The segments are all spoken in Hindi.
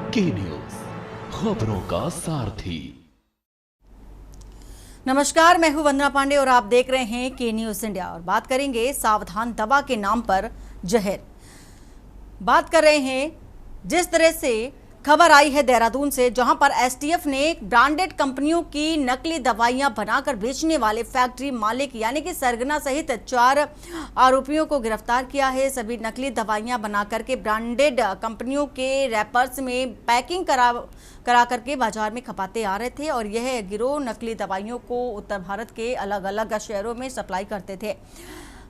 के न्यूज़, खबरों का सारथी। नमस्कार, मैं हूं वंदना पांडे और आप देख रहे हैं के न्यूज़ इंडिया। और बात करेंगे सावधान दवा के नाम पर जहर। बात कर रहे हैं जिस तरह से खबर आई है देहरादून से, जहां पर एसटीएफ ने ब्रांडेड कंपनियों की नकली दवाइयां बनाकर बेचने वाले फैक्ट्री मालिक यानी कि सरगना सहित 4 आरोपियों को गिरफ्तार किया है। सभी नकली दवाइयां बनाकर के ब्रांडेड कंपनियों के रैपर्स में पैकिंग करा करके बाजार में खपाते आ रहे थे और यह गिरोह नकली दवाइयों को उत्तर भारत के अलग अलग शहरों में सप्लाई करते थे।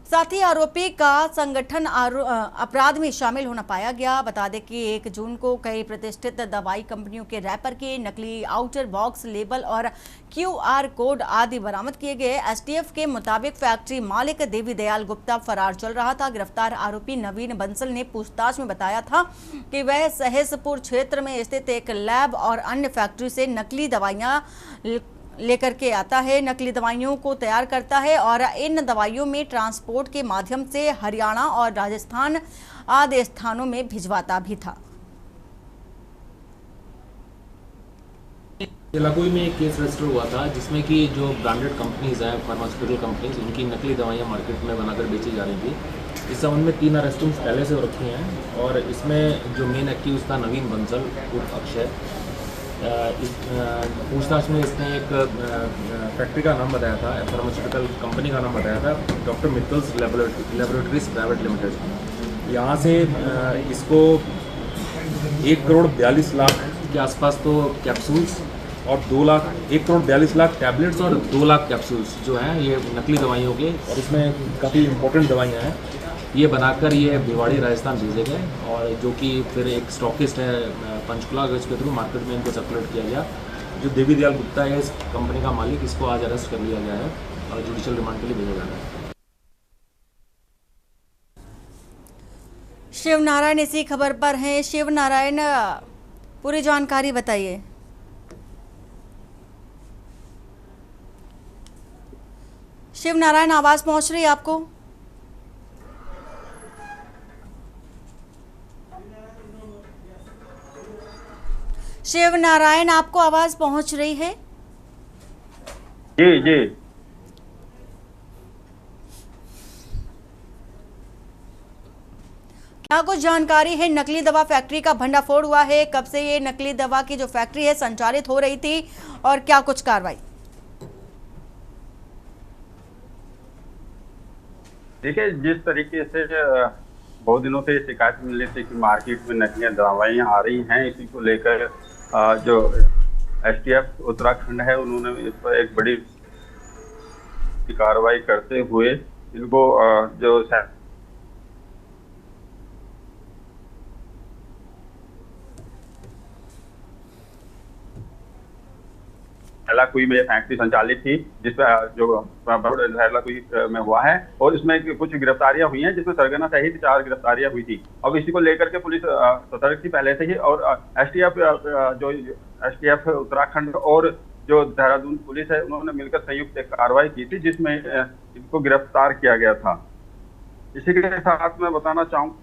साथ ही आरोपी का संगठन अपराध में शामिल होना पाया गया। बता दें कि 1 जून को कई प्रतिष्ठित दवाई कंपनियों के रैपर के नकली आउटर बॉक्स लेबल और QR कोड आदि बरामद किए गए। एसटीएफ के मुताबिक फैक्ट्री मालिक देवी दयाल गुप्ता फरार चल रहा था। गिरफ्तार आरोपी नवीन बंसल ने पूछताछ में बताया था कि वह सहसपुर क्षेत्र में स्थित एक लैब और अन्य फैक्ट्री से नकली दवाइयां लेकर के आता है, नकली दवाइयों को तैयार करता है और इन दवाइयों में ट्रांसपोर्ट के माध्यम से हरियाणा और राजस्थान आदि स्थानों में भिजवाता भी था। इलाकोई में एक केस रजिस्टर हुआ था जिसमें कि जो ब्रांडेड कंपनीज हैं, फार्मास्यूटिकल कंपनीज, उनकी नकली दवाइयां मार्केट में बनाकर बेची जा रही थी। इस संबंध में 3 अरेस्टिंग्स पहले से हो रखी हैं और इसमें जो मेन एक्यूज था नवीन बंसल उर्फ अक्षय। इस पूछताछ में इसने एक फैक्ट्री का नाम बताया था, फार्मास्यूटिकल कंपनी का नाम बताया था, डॉक्टर मित्तल्स लेबोरेटरीज प्राइवेट लिमिटेड। यहाँ से इसको 1 करोड़ 42 लाख के आसपास तो कैप्सूल्स और 1 करोड़ 42 लाख टैबलेट्स और 2 लाख कैप्सूल्स जो हैं ये नकली दवाइयों के, और इसमें काफ़ी इंपॉर्टेंट दवाइयाँ हैं, ये बनाकर ये भिवाड़ी राजस्थान भेजे गए और जो कि फिर एक स्टॉकिस्ट है पंचकुला, इसके थ्रू मार्केट में इनको सर्कुलेट किया गया। जो देवी दयाल गुप्ता है इस कंपनी का मालिक, इसको आज अरेस्ट कर लिया गया है और जुडिशियल रिमांड के लिए भेजा जा रहा है। शिव नारायण इसी खबर पर हैं। शिव नारायण, पूरी जानकारी बताइए। शिव नारायण, आवाज पहुंच रही है आपको? शिव नारायण, आपको आवाज पहुंच रही है? जी जी। क्या कुछ जानकारी है? नकली दवा फैक्ट्री का भंडाफोड़ हुआ है, कब से ये नकली दवा की जो फैक्ट्री है संचालित हो रही थी और क्या कुछ कार्रवाई? देखिए, जिस तरीके से बहुत दिनों से शिकायत मिल रही थी कि मार्केट में नकली दवाइयाँ आ रही हैं, इसी को लेकर जो एसटीएफ उत्तराखंड है उन्होंने इस पर एक बड़ी कार्रवाई करते हुए इनको जो हैलाकुई में फैक्ट्री संचालित थी, जिसमें जो हैलाकुई में हुआ है, और इसमें कुछ गिरफ्तारियां हुई हैं जिसमें सरगना सहित 4 गिरफ्तारियां हुई थी। अब इसी को लेकर के पुलिस सतर्क थी पहले से ही, और एसटीएफ उत्तराखंड और जो देहरादून पुलिस है उन्होंने मिलकर संयुक्त एक कार्रवाई की थी जिसमें इनको गिरफ्तार किया गया था। इसी के साथ मैं बताना चाहूँ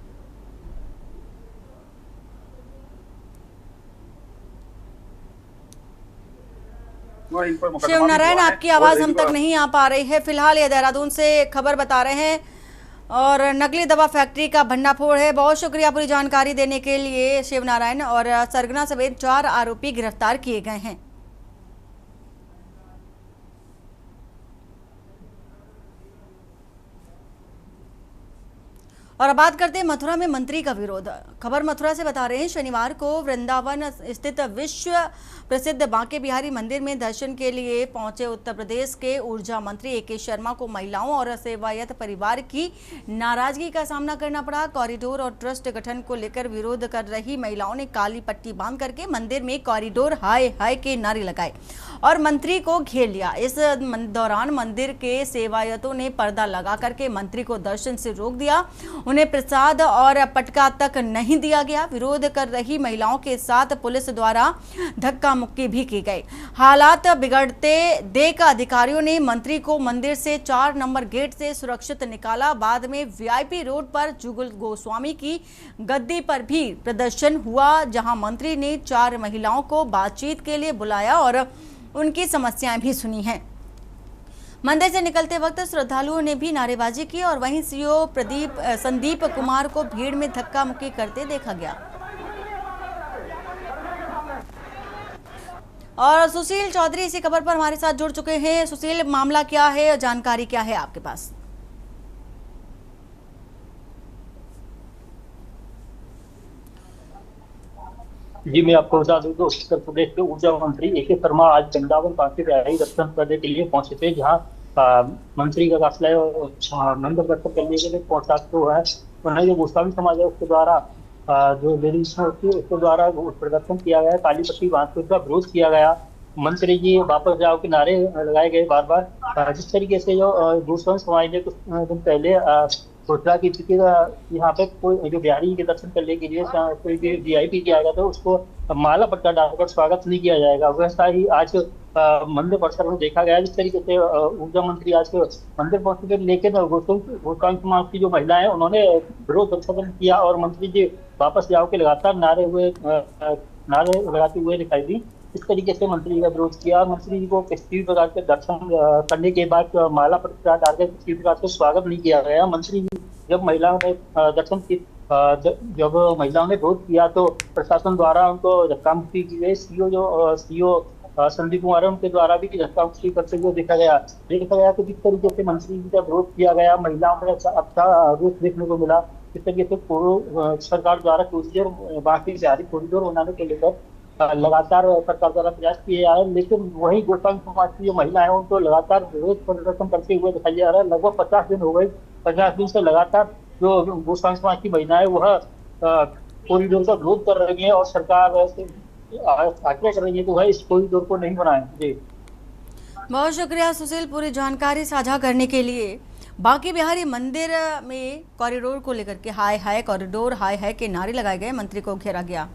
शिव नारायण, आपकी आवाज हम तक नहीं आ पा रही है। फिलहाल ये देहरादून से खबर बता रहे हैं और नकली दवा फैक्ट्री का भंडाफोड़ है। बहुत शुक्रिया पूरी जानकारी देने के लिए शिव नारायण। और सरगना समेत 4 आरोपी गिरफ्तार किए गए हैं। और अब बात करते हैं मथुरा में मंत्री का विरोध। खबर मथुरा से बता रहे हैं, शनिवार को वृंदावन स्थित विश्व प्रसिद्ध बांके बिहारी मंदिर में दर्शन के लिए पहुंचे उत्तर प्रदेश के ऊर्जा मंत्री AK शर्मा को महिलाओं और सेवायत परिवार की नाराजगी का सामना करना पड़ा। कॉरिडोर और ट्रस्ट गठन को लेकर विरोध कर रही महिलाओं ने काली पट्टी बांध करके मंदिर में कॉरिडोर हाय हाय के नारे लगाए और मंत्री को घेर लिया। इस दौरान मंदिर के सेवायतों ने पर्दा लगा करके मंत्री को दर्शन से रोक दिया। उन्हें प्रसाद और पटका तक नहीं दिया गया। विरोध कर रही महिलाओं के साथ पुलिस द्वारा धक्का मुक्की भी की गई। हालात बिगड़ते देख अधिकारियों ने मंत्री को मंदिर से 4 नंबर गेट से सुरक्षित निकाला। बाद में वीआईपी रोड पर जुगल गोस्वामी की गद्दी पर भी प्रदर्शन हुआ, जहां मंत्री ने 4 महिलाओं को बातचीत के लिए बुलाया और उनकी समस्याएं भी सुनी हैं। मंदिर से निकलते वक्त श्रद्धालुओं ने भी नारेबाजी की और वहीं सीओ संदीप कुमार को भीड़ में धक्का मुक्की करते देखा गया। और सुशील चौधरी इसी खबर पर हमारे साथ जुड़ चुके हैं। सुशील, मामला क्या है, जानकारी क्या है आपके पास? जी, मैं आपको बता दूं तो उत्तर प्रदेश के ऊर्जा मंत्री ए.के. शर्मा आज वृंदावन काशी बिहारी दर्शन करने के लिए पहुंचे थे, जहां मंत्री का काफिला मंदिर दर्शन करने के लिए पहुंचा तो है। उन्हें जो गोस्वामी समाज है उसके द्वारा जो लेडीज होती है उसके द्वारा प्रदर्शन किया गया, काली पट्टी बांधकर उसका विरोध किया गया। मंत्री जी वापस जाओ के नारे लगाए गए बार बार। जिस तरीके से जो गोस्वामी समाज ने कुछ दिन पहले घोषणा की थी कि यहाँ पे कोई जो बिहारी के दर्शन करने के लिए कोई भी वीआईपी किया गया था उसको माला पट्टा डालकर स्वागत नहीं किया जाएगा, वैसा ही आज मंदिर परिसर में देखा गया। जिस तरीके से ऊर्जा मंत्री आज मंदिर पहुंचे थे, लेकिन गोस्वामी समाज की जो महिलाएं हैं उन्होंने विरोध प्रदर्शन किया और मंत्री जी वापस जाओ के लगातार नारे लगाते हुए दिखाई दी। इस तरीके से मंत्री जी का विरोध किया। मंत्री जी को किसी भी प्रकार के दर्शन करने के बाद माला पट्टा डालकर किसी प्रकार से स्वागत नहीं किया गया। मंत्री जी जब महिलाओं ने दर्शन की जब महिलाओं ने विरोध किया तो प्रशासन द्वारा उनको धक्का मुक्की की गई। सीओ संदीप कुमार उनके द्वारा भी धक्का मुक्की करते हुए देखा गया कि जिस तरीके से मंत्री जी का विरोध किया गया, महिलाओं में अच्छा रोष देखने को मिला। इस तरीके से सरकार द्वारा कॉरिडोर बाकी बिहारी कॉरिडोर बनाने को लेकर लगातार सरकार द्वारा प्रयास किए जा रहे हैं, लेकिन वही गोस्वामी समाज की जो महिला है उनको लगातार विरोध प्रदर्शन करते हुए दिखाई जा रहा है। लगभग 50 दिन हो गए, 50 दिन से लगातार जो गोस्वामी समाज की महिलाएं वह कॉरिडोर का विरोध कर रही है और सरकार से आग्रह कर रही है कि वह इस कॉरिडोर को नहीं बनाए। जी, बहुत शुक्रिया सुशील पूरी जानकारी साझा करने के लिए। बांके बिहारी मंदिर में कॉरिडोर को लेकर के हाय हाय कॉरिडोर हाय हाय के नारे लगाए गए, मंत्री को घेरा गया।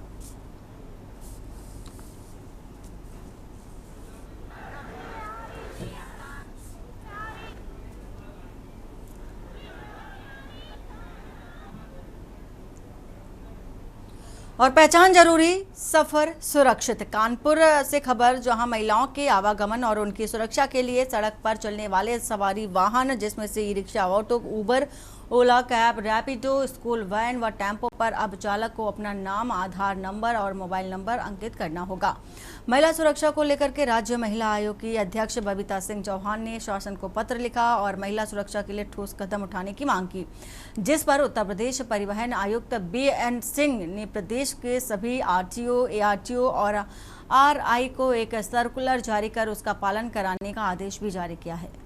और पहचान जरूरी, सफर सुरक्षित। कानपुर से खबर, जहां महिलाओं के आवागमन और उनकी सुरक्षा के लिए सड़क पर चलने वाले सवारी वाहन जिसमें से ई रिक्शा, ऑटो, उबर, ओला, कैब, रैपिडो, स्कूल वैन व टेम्पो पर अब चालक को अपना नाम, आधार नंबर और मोबाइल नंबर अंकित करना होगा। महिला सुरक्षा को लेकर के राज्य महिला आयोग की अध्यक्ष बबीता सिंह चौहान ने शासन को पत्र लिखा और महिला सुरक्षा के लिए ठोस कदम उठाने की मांग की, जिस पर उत्तर प्रदेश परिवहन आयुक्त BN सिंह ने प्रदेश के सभी RTO, ARTO और RI को एक सर्कुलर जारी कर उसका पालन कराने का आदेश भी जारी किया है।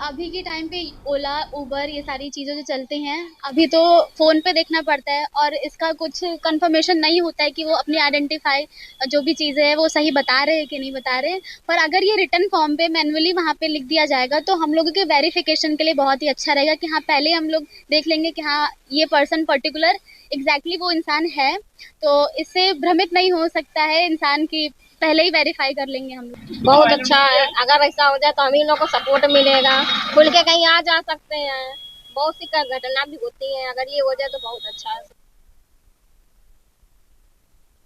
अभी के टाइम पे ओला, उबर ये सारी चीज़ें जो चलते हैं, अभी तो फ़ोन पे देखना पड़ता है और इसका कुछ कंफर्मेशन नहीं होता है कि वो अपनी आइडेंटिफाई जो भी चीज़ें हैं वो सही बता रहे हैं कि नहीं बता रहे हैं। पर अगर ये रिटर्न फॉर्म पे मैनुअली वहाँ पे लिख दिया जाएगा तो हम लोगों के वेरिफिकेशन के लिए बहुत ही अच्छा रहेगा कि हाँ, पहले हम लोग देख लेंगे कि हाँ, ये पर्सन पर्टिकुलर एग्जैक्टली वो इंसान है, तो इससे भ्रमित नहीं हो सकता है इंसान की, पहले ही वेरीफाई कर लेंगे हम लोग। बहुत अच्छा है, अगर ऐसा हो जाए तो हम ही लोग को सपोर्ट मिलेगा, खुल के कहीं आ जा सकते हैं। बहुत सी घटना भी होती है, अगर ये हो जाए तो बहुत अच्छा है।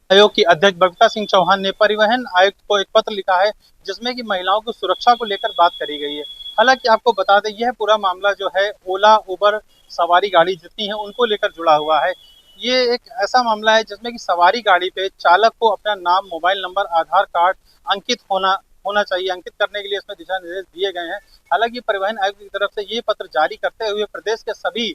आयोग की अध्यक्ष बबीता सिंह चौहान ने परिवहन आयुक्त को एक पत्र लिखा है जिसमें कि महिलाओं की सुरक्षा को लेकर बात करी गई है। हालांकि आपको बता दें, यह पूरा मामला जो है ओला, उबर सवारी गाड़ी जितनी है उनको लेकर जुड़ा हुआ है। ये एक ऐसा मामला है जिसमें कि सवारी गाड़ी पे चालक को अपना नाम, मोबाइल नंबर, आधार कार्ड अंकित होना चाहिए। अंकित करने के लिए इसमें दिशा निर्देश दिए गए हैं। हालांकि परिवहन आयुक्त की तरफ से ये पत्र जारी करते हुए प्रदेश के सभी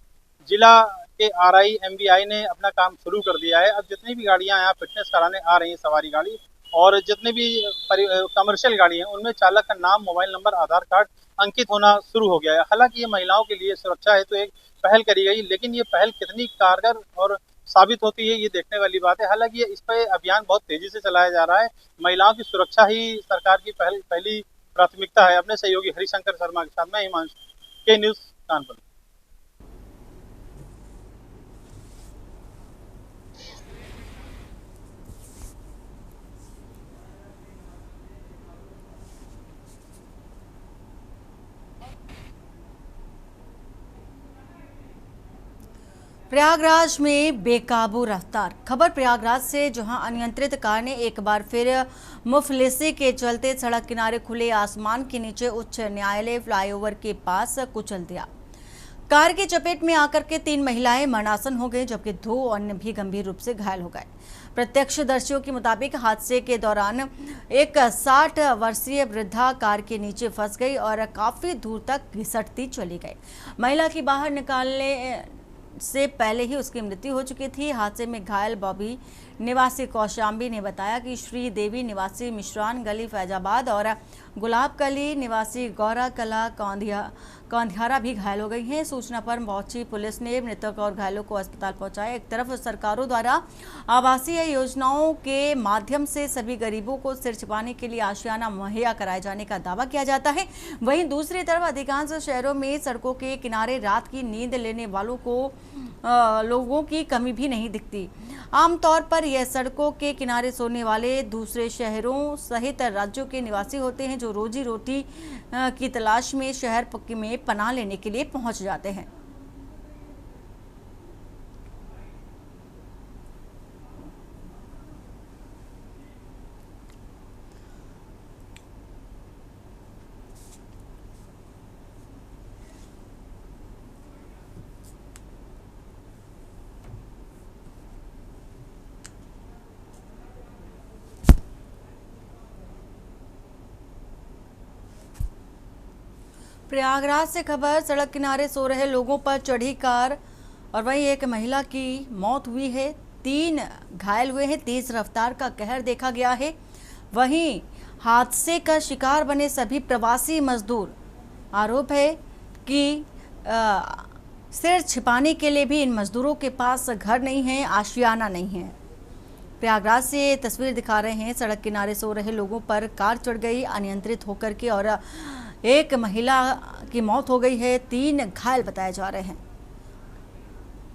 जिला के RI, MVI ने अपना काम शुरू कर दिया है। अब जितनी भी गाड़ियां यहाँ फिटनेस कराने आ रही हैं सवारी गाड़ी, और जितने भी कमर्शियल गाड़ी हैं उनमें चालक का नाम, मोबाइल नंबर, आधार कार्ड अंकित होना शुरू हो गया है। हालांकि ये महिलाओं के लिए सुरक्षा है तो एक पहल करी गई, लेकिन ये पहल कितनी कारगर और साबित होती है ये देखने वाली बात है। हालांकि इस पर अभियान बहुत तेजी से चलाया जा रहा है। महिलाओं की सुरक्षा ही सरकार की पहली प्राथमिकता है। अपने सहयोगी हरिशंकर शर्मा के साथ मैं हिमांशु, के न्यूज कानपुर। प्रयागराज में बेकाबू रफ्तार। खबर प्रयागराज से, जहां अनियंत्रित कार ने एक बार फिर मुफलिसी के चलते सड़क किनारे खुले आसमान के नीचे उच्च न्यायालय फ्लाईओवर के पास कुचल दिया। कार की चपेट में आकर के 3 महिलाएं मरणासन हो गई, जबकि 2 अन्य भी गंभीर रूप से घायल हो गए। प्रत्यक्षदर्शियों के मुताबिक हादसे के दौरान एक 60 वर्षीय वृद्धा कार के नीचे फंस गई और काफी दूर तक घिसटती चली गई। महिला की बाहर निकालने से पहले ही उसकी मृत्यु हो चुकी थी। हादसे में घायल बॉबी निवासी कौशाम्बी ने बताया कि श्री देवी निवासी मिश्रान गली फैजाबाद और गुलाब कली निवासी गौरा कला कौंधियारा भी घायल हो गई हैं। सूचना पर पहुंची पुलिस ने मृतक और घायलों को अस्पताल पहुंचाया। एक तरफ सरकारों द्वारा आवासीय योजनाओं के माध्यम से सभी गरीबों को सिर छिपाने के लिए आशियाना मुहैया कराए जाने का दावा किया जाता है, वहीं दूसरी तरफ अधिकांश शहरों में सड़कों के किनारे रात की नींद लेने वालों को लोगों की कमी भी नहीं दिखती। आमतौर पर यह सड़कों के किनारे सोने वाले दूसरे शहरों सहित राज्यों के निवासी होते हैं, जो रोजी रोटी की तलाश में शहर में पनाह लेने के लिए पहुंच जाते हैं। प्रयागराज से खबर, सड़क किनारे सो रहे लोगों पर चढ़ी कार और वहीं एक महिला की मौत हुई है, 3 घायल हुए हैं। तेज रफ्तार का कहर देखा गया है। वहीं हादसे का शिकार बने सभी प्रवासी मजदूर। आरोप है कि सिर छिपाने के लिए भी इन मजदूरों के पास घर नहीं है, आशियाना नहीं है। प्रयागराज से तस्वीर दिखा रहे हैं, सड़क किनारे सो रहे लोगों पर कार चढ़ गई अनियंत्रित होकर के और एक महिला की मौत हो गई है, 3 घायल बताए जा रहे हैं।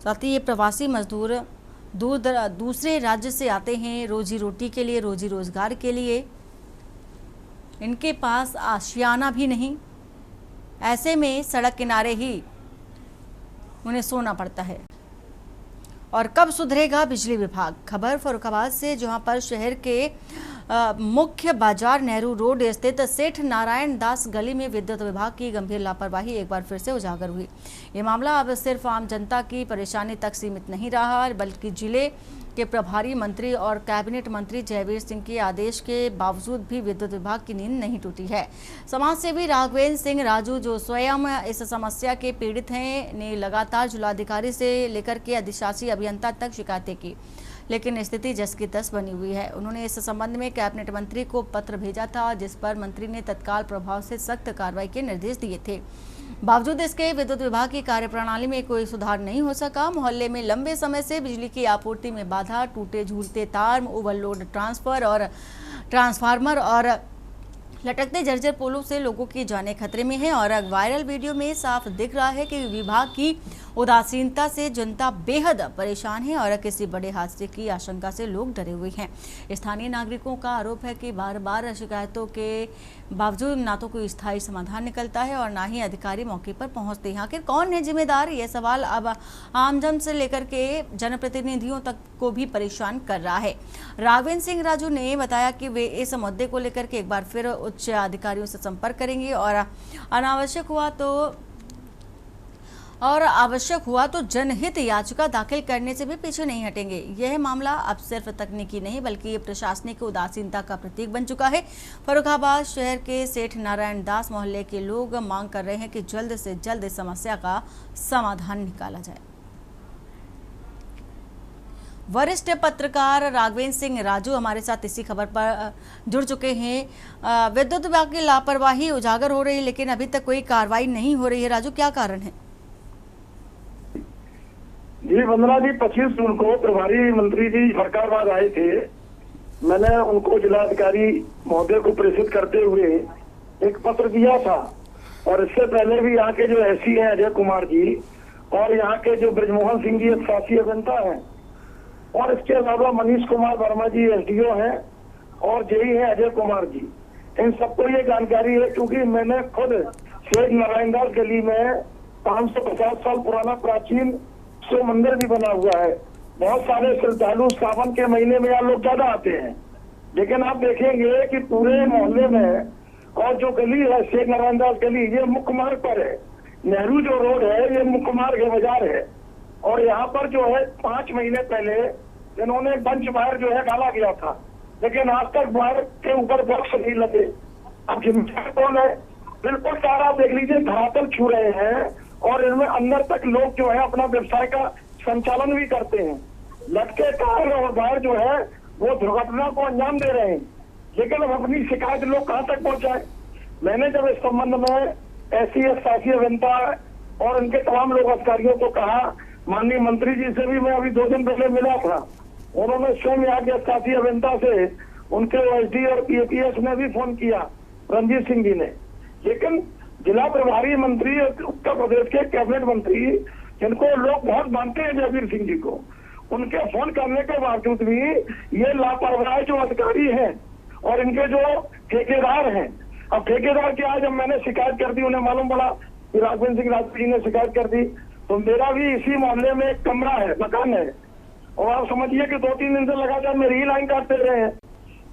साथ ही ये प्रवासी मजदूर दूसरे राज्य से आते हैं रोजी रोटी के लिए, रोजी रोजगार के लिए। इनके पास आशियाना भी नहीं, ऐसे में सड़क किनारे ही उन्हें सोना पड़ता है। और कब सुधरेगा बिजली विभाग? खबर फर्रुखाबाद से, जहां पर शहर के मुख्य बाजार नेहरू रोड स्थित सेठ नारायण दास गली में विद्युत विभाग की गंभीर लापरवाही एक बार फिर से उजागर हुई। ये मामला अब सिर्फ आम जनता की परेशानी तक सीमित नहीं रहा, बल्कि जिले के प्रभारी मंत्री और कैबिनेट मंत्री जयवीर सिंह के आदेश के बावजूद भी विद्युत विभाग की नींद नहीं टूटी है। समाजसेवी राघवेंद्र सिंह राजू, जो स्वयं इस समस्या के पीड़ित हैं, ने लगातार जिलाधिकारी से लेकर के अधिशासी अभियंता तक शिकायतें की, लेकिन स्थिति जस की तस बनी हुई है। उन्होंने इस संबंध में कैबिनेट मंत्री को पत्र भेजा था, जिस पर मंत्री ने तत्काल प्रभाव से सख्त कार्रवाई के निर्देश दिए थे। बावजूद इसके विद्युत विभाग की कार्यप्रणाली में कोई सुधार नहीं हो सका। मोहल्ले में लंबे समय से बिजली की आपूर्ति में बाधा, टूटे झूलते तार, ओवरलोड ट्रांसफार्मर और लटकते जर्जर पोलों से लोगों की जानें खतरे में है। और वायरल वीडियो में साफ दिख रहा है कि विभाग की उदासीनता से जनता बेहद परेशान है और किसी बड़े हादसे की आशंका से लोग डरे हुए हैं। स्थानीय नागरिकों का आरोप है कि बार बार शिकायतों के बावजूद ना तो कोई स्थायी समाधान निकलता है और ना ही अधिकारी मौके पर पहुंचते हैं। आखिर कौन है जिम्मेदार? यह सवाल अब आमजन से लेकर के जनप्रतिनिधियों तक को भी परेशान कर रहा है। राघवेंद्र सिंह राजू ने बताया कि वे इस मुद्दे को लेकर के एक बार फिर उच्च अधिकारियों से संपर्क करेंगे और आवश्यक हुआ तो जनहित याचिका दाखिल करने से भी पीछे नहीं हटेंगे। यह मामला अब सिर्फ तकनीकी नहीं बल्कि प्रशासनिक उदासीनता का प्रतीक बन चुका है। फर्रुखाबाद शहर के सेठ नारायण दास मोहल्ले के लोग मांग कर रहे हैं कि जल्द से जल्द इस समस्या का समाधान निकाला जाए। वरिष्ठ पत्रकार राघवेंद्र सिंह राजू हमारे साथ इसी खबर पर जुड़ चुके हैं। विद्युत विभाग की लापरवाही उजागर हो रही है, लेकिन अभी तक कोई कार्रवाई नहीं हो रही है। राजू, क्या कारण है? जी वंदना जी, 25 जून को प्रभारी मंत्री जी फरकाबाद आए थे। मैंने उनको जिलाधिकारी महोदय को प्रेषित करते हुए एक पत्र दिया था, और इससे पहले भी यहाँ के जो एससी हैं अजय कुमार जी, और यहाँ के जो ब्रजमोहन सिंह जी शासी अभियंता हैं, और इसके अलावा मनीष कुमार वर्मा जी एसडीओ हैं, और जेई हैं अजय कुमार जी। इन सबको ये जानकारी है, क्योंकि मैंने खुद शेख नारायण दास गली में 550 साल पुराना प्राचीन शिव मंदिर भी बना हुआ है। बहुत सारे श्रद्धालु सावन के महीने में यहाँ लोग ज्यादा आते हैं, लेकिन आप देखेंगे कि पूरे मोहल्ले में, और जो गली है शेख नारायण दास गली, ये मुख्य मार्ग पर है। नेहरू जो रोड है ये मुख्य मार्ग है, बाजार है, और यहाँ पर जो है 5 महीने पहले इन्होंने बंच वायर जो है डाला गया था, लेकिन आज तक वायर के ऊपर बॉक्स नहीं लगे। अब जिम्मेदार कौन है? बिल्कुल सारा आप देख लीजिए, धरातल छू रहे हैं, और इनमें अंदर तक लोग जो है अपना व्यवसाय का संचालन भी करते हैं। लटके तार और वायर जो है वो दुर्घटना को अंजाम दे रहे हैं, लेकिन अब अपनी शिकायत लोग कहाँ तक पहुंचाए? मैंने जब इस संबंध में एससी शासी अभियंता और उनके तमाम लोग अधिकारियों को कहा, माननीय मंत्री जी से भी मैं अभी 2 दिन पहले मिला था, उन्होंने स्वयं यहाँ के शासी अभियंता से उनके ओएसडी और पीएपीएस ने भी फोन किया, रणजीत सिंह जी ने, लेकिन जिला प्रभारी मंत्री उत्तर प्रदेश के कैबिनेट मंत्री, जिनको लोग बहुत मानते हैं जयवीर सिंह जी को, उनके फोन करने के बावजूद भी ये लापरवाह जो अधिकारी हैं और इनके जो ठेकेदार हैं, अब ठेकेदार की आज जब मैंने शिकायत कर दी, उन्हें मालूम पड़ा कि राघवेंद्र सिंह राजू जी ने शिकायत कर दी, तो मेरा भी इसी मोहल्ले में एक कमरा है, मकान है, और आप समझिए कि 2-3 दिन से लगातार मेरी ही लाइन काटते रहे हैं।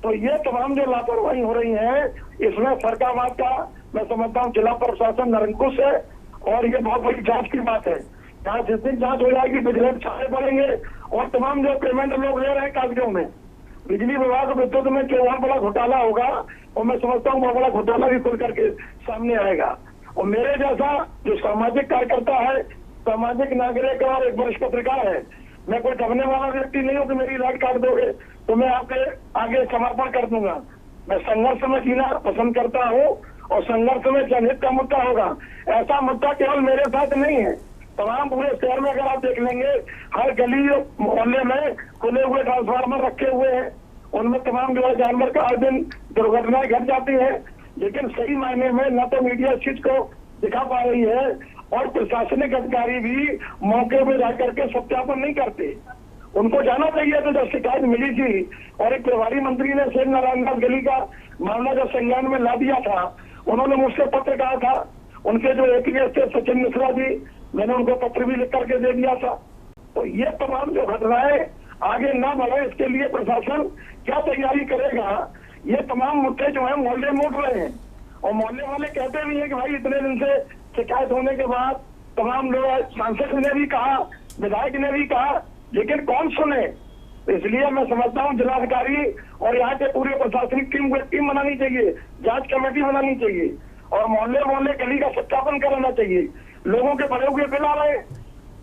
तो ये तमाम जो लापरवाही हो रही है, इसमें फरकाबाद का मैं समझता हूँ जिला प्रशासन निरंकुश है, और ये बहुत बड़ी जांच की बात है। यहाँ जिस दिन जांच हो जाएगी, विजिलेंस छापे पड़ेंगे, और तमाम जो पेमेंट लोग ले रहे हैं कागजों में, बिजली विभाग विद्युत में जो वहाँ बड़ा घोटाला होगा, और मैं समझता हूँ बहुत बड़ा घोटाला भी खुल करके सामने आएगा। और मेरे जैसा जो सामाजिक कार्यकर्ता है, सामाजिक नागरिक और एक वरिष्ठ पत्रकार है, मैं कोई दबने वाला व्यक्ति नहीं हूँ कि मेरी लाइट काट दोगे तो मैं आपके आगे समर्पण कर दूंगा। मैं संघर्ष में जीना पसंद करता हूँ, और संघर्ष में जनहित का मुद्दा होगा। ऐसा मुद्दा केवल मेरे साथ नहीं है, तमाम पूरे शहर में अगर आप देख लेंगे, हर गली मोहल्ले में खुले हुए ट्रांसफार्मर रखे हुए हैं, उनमें तमाम जो है जानवर का हर दिन दुर्घटनाएं घट जाती है, लेकिन सही मायने में न तो मीडिया इस चीज को दिखा पा रही है, और प्रशासनिक अधिकारी भी मौके पर जा करके सत्यापन नहीं करते। उनको जाना चाहिए तो जब शिकायत मिली थी, और एक प्रभारी मंत्री ने शेख नारायण दास गली का मामला जब संज्ञान में ला दिया था, उन्होंने मुझसे पत्र कहा था, उनके जो एपीएस थे सचिन मिश्रा जी, मैंने उनको पत्र भी लिख करके दे दिया था। तो ये तमाम जो घटनाएं आगे ना बढ़े, इसके लिए प्रशासन क्या तैयारी करेगा? ये तमाम मुद्दे जो है मोहल्ले में उठ रहे हैं, और मोहल्ले वाले कहते भी हैं कि भाई इतने दिन से शिकायत होने के बाद तमाम लोग, सांसद ने भी कहा, विधायक ने भी कहा, लेकिन कौन सुने? तो इसलिए मैं समझता हूँ जिलाधिकारी और यहाँ के पूरे प्रशासनिक टीम बनानी चाहिए, जांच कमेटी बनानी चाहिए, और मोहल्ले मोहल्ले गली का सत्यापन कराना चाहिए। लोगों के भरे हुए बिल आ रहे,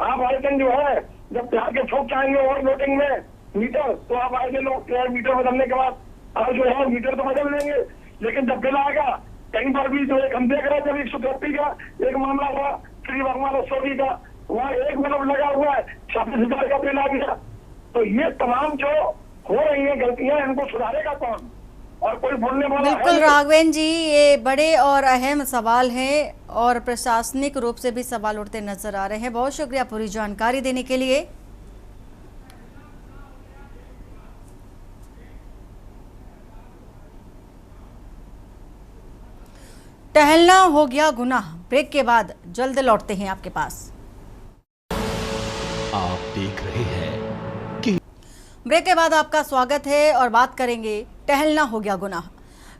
आप आए दिन जो है जब प्यार के ठोक जाएंगे ओवर लोडिंग में मीटर, तो आप आए दिन मीटर बदलने के बाद आप जो है मीटर तो बदल देंगे, लेकिन जब बिल आएगा कहीं पर भी जो एक हम देख रहे हैं, जब 133 का एक मामला हुआ श्री भगवान रसोई का, वहाँ 1 बल्ब लगा हुआ है, 26,000 का बिल आ गया। तो ये तमाम जो हो रही है गलतियां, इनको सुधारेगा कौन? और कोई बोलने वाला है? बिल्कुल राघवेंद्र जी, ये बड़े और अहम सवाल हैं, और प्रशासनिक रूप से भी सवाल उठते नजर आ रहे हैं। बहुत शुक्रिया पूरी जानकारी देने के लिए। टहलना हो गया गुनाह, ब्रेक के बाद जल्द लौटते हैं आपके पास। आप देख रहे हैं कि ब्रेक के बाद आपका स्वागत है, और बात करेंगे टहलना हो गया गुनाह।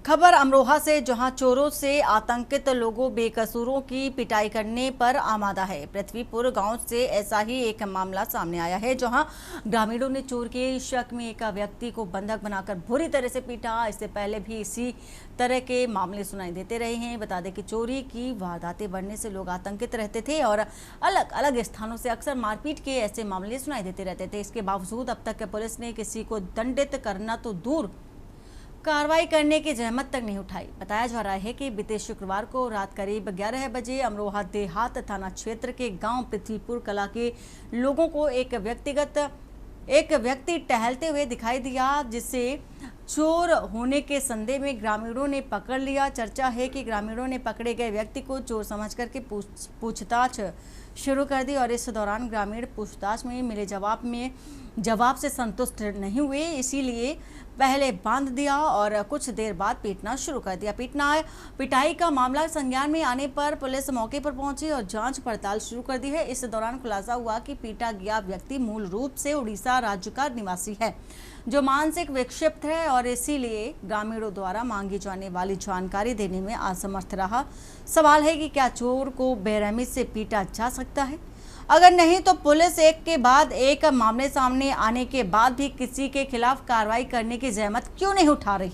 खबर अमरोहा से, जहां चोरों से आतंकित लोगों बेकसूरों की पिटाई करने पर आमादा है। पृथ्वीपुर गांव से ऐसा ही एक मामला सामने आया है, जहां ग्रामीणों ने चोर के शक में एक व्यक्ति को बंधक बनाकर बुरी तरह से पीटा। इससे पहले भी इसी तरह के मामले सुनाई देते रहे हैं। बता दें कि चोरी की वारदातें बढ़ने से लोग आतंकित रहते थे और अलग अलग स्थानों से अक्सर मारपीट के ऐसे मामले सुनाई देते रहते थे। इसके बावजूद अब तक पुलिस ने किसी को दंडित करना तो दूर, कार्रवाई करने की जहमत तक नहीं उठाई। बताया जा रहा है कि बीते शुक्रवार को रात करीब 11 बजे अमरोहा देहात थाना क्षेत्र के गांव पृथ्वीपुर कला के लोगों को एक व्यक्ति टहलते हुए दिखाई दिया, जिसे चोर होने के संदेह में ग्रामीणों ने पकड़ लिया। चर्चा है कि ग्रामीणों ने पकड़े गए व्यक्ति को चोर समझ करके पूछताछ शुरू कर दी और इस दौरान ग्रामीण पूछताछ में मिले जवाब से संतुष्ट नहीं हुए, इसीलिए पहले बांध दिया और कुछ देर बाद पीटना शुरू कर दिया। पिटाई का मामला संज्ञान में आने पर पुलिस मौके पर पहुंची और जांच पड़ताल शुरू कर दी है। इस दौरान खुलासा हुआ कि पीटा गया व्यक्ति मूल रूप से उड़ीसा राज्य का निवासी है, जो मानसिक विक्षिप्त है और इसीलिए ग्रामीणों द्वारा मांगी जाने वाली जानकारी देने में असमर्थ रहा। सवाल है कि क्या चोर को बेरहमी से पीटा जा सकता है? अगर नहीं तो पुलिस एक के बाद एक मामले सामने आने के बाद भी किसी के खिलाफ कार्रवाई करने की जहमत क्यों नहीं उठा रही?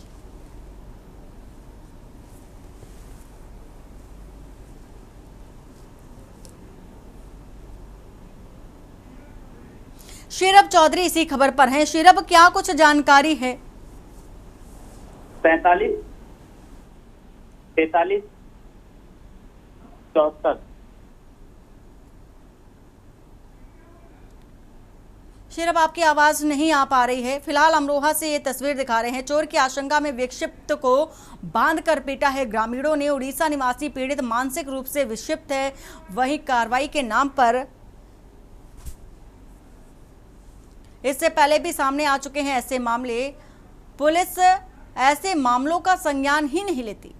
शीरब चौधरी इसी खबर पर हैं। शीरब, क्या कुछ जानकारी है? 45 43 74। शीरब, आपकी आवाज नहीं आ पा रही है। फिलहाल अमरोहा से ये तस्वीर दिखा रहे हैं। चोर की आशंका में विक्षिप्त को बांधकर पीटा है ग्रामीणों ने। उड़ीसा निवासी पीड़ित मानसिक रूप से विक्षिप्त है। वहीं कार्रवाई के नाम पर इससे पहले भी सामने आ चुके हैं ऐसे मामले। पुलिस ऐसे मामलों का संज्ञान ही नहीं लेती।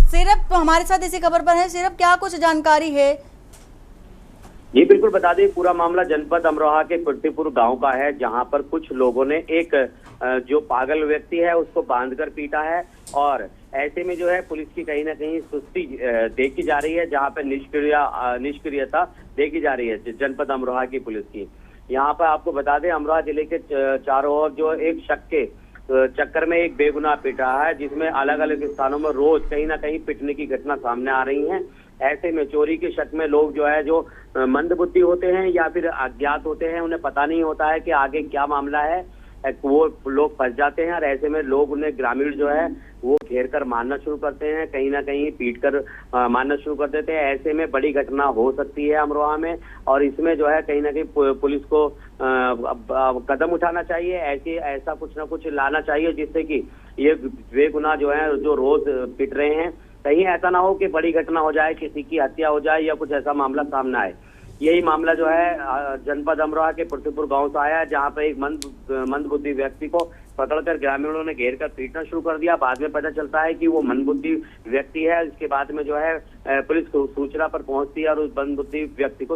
सिर्फ हमारे साथ इसी खबर पर है। सिर्फ क्या कुछ जानकारी है? जी बिल्कुल बता दें, पूरा मामला जनपद अमरोहा के पृथ्वीपुर गांव का है, जहां पर कुछ लोगों ने एक जो पागल व्यक्ति है उसको बांधकर पीटा है और ऐसे में जो है पुलिस की कहीं ना कहीं सुस्ती देखी जा रही है, जहां पर निष्क्रियता देखी जा रही है जनपद अमरोहा की पुलिस की। यहाँ पर आपको बता दें, अमरोहा जिले के चारों ओर जो एक शक के चक्कर में एक बेगुनाह पिट रहा है, जिसमें अलग अलग स्थानों में रोज कहीं ना कहीं पिटने की घटना सामने आ रही है। ऐसे में चोरी के शक में लोग जो है जो मंदबुद्धि होते हैं या फिर अज्ञात होते हैं, उन्हें पता नहीं होता है कि आगे क्या मामला है, वो लोग फंस जाते हैं और ऐसे में लोग उन्हें ग्रामीण जो है वो घेर कर मारना शुरू करते हैं, कहीं ना कहीं पीट कर मारना शुरू कर देते हैं। ऐसे में बड़ी घटना हो सकती है अमरोहा में और इसमें जो है कहीं ना कहीं पुलिस को कदम उठाना चाहिए, ऐसा कुछ ना कुछ लाना चाहिए जिससे कि ये बेगुनाह जो है जो रोज पिट रहे हैं, कहीं ऐसा ना हो कि बड़ी घटना हो जाए, किसी की हत्या हो जाए या कुछ ऐसा मामला सामने आए। यही मामला जो है जनपद अमरोहा के पृथ्वीपुर गांव से आया, जहां पर एक मंदबुद्धि व्यक्ति को पकड़कर ग्रामीणों ने घेर कर पीटना शुरू कर दिया। बाद में पता चलता है कि वो मंदबुद्धि व्यक्ति है। इसके बाद में जो है पुलिस सूचना पर पहुंचती है और उस मंदबुद्धि व्यक्ति को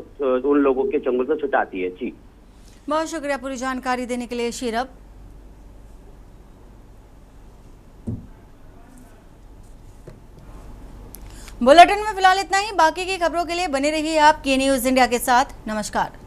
उन लोगों के चंगुल से छुटाती है। जी बहुत शुक्रिया पूरी जानकारी देने के लिए शीरब। बुलेटिन में फिलहाल इतना ही। बाकी की खबरों के लिए बने रहिए आप के न्यूज़ इंडिया के साथ। नमस्कार।